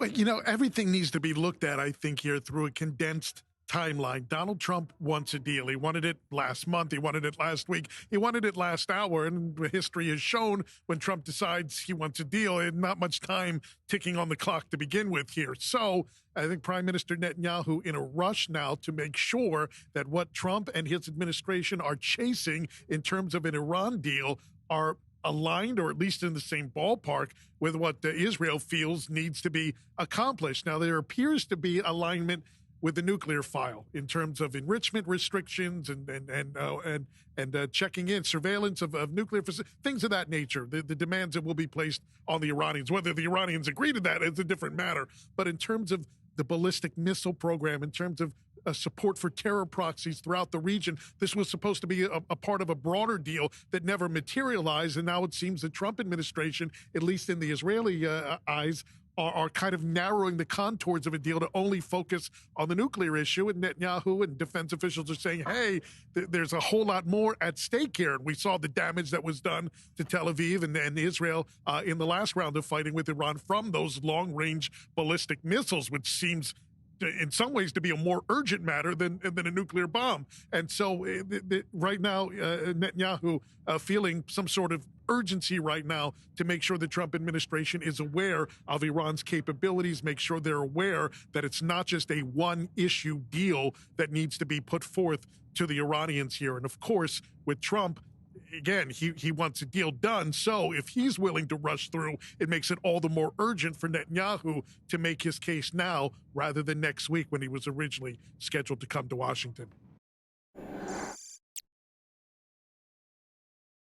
But, everything needs to be looked at, I think, here through a condensed timeline. Donald Trump wants a deal. He wanted it last month. He wanted it last week. He wanted it last hour. And history has shown when Trump decides he wants a deal, not much time ticking on the clock to begin with here. So I think Prime Minister Netanyahu in a rush now to make sure that what Trump and his administration are chasing in terms of an Iran deal are aligned, or at least in the same ballpark, with what Israel feels needs to be accomplished. Now, there appears to be alignment with the nuclear file in terms of enrichment restrictions and checking in, surveillance of nuclear facilities, things of that nature, the demands that will be placed on the Iranians. Whether the Iranians agree to that is a different matter. But in terms of the ballistic missile program, in terms of support for terror proxies throughout the region, this was supposed to be a part of a broader deal that never materialized. And now it seems the Trump administration, at least in the Israeli eyes, are kind of narrowing the contours of a deal to only focus on the nuclear issue. And Netanyahu and defense officials are saying, hey, there's a whole lot more at stake here. And we saw the damage that was done to Tel Aviv and Israel in the last round of fighting with Iran from those long-range ballistic missiles, which seems in some ways to be a more urgent matter than a nuclear bomb. And so right now, Netanyahu feeling some sort of urgency right now to make sure the Trump administration is aware of Iran's capabilities, make sure they're aware that it's not just a one-issue deal that needs to be put forth to the Iranians here. And of course, with Trump, again, he wants a deal done. So if he's willing to rush through, it makes it all the more urgent for Netanyahu to make his case now rather than next week when he was originally scheduled to come to Washington.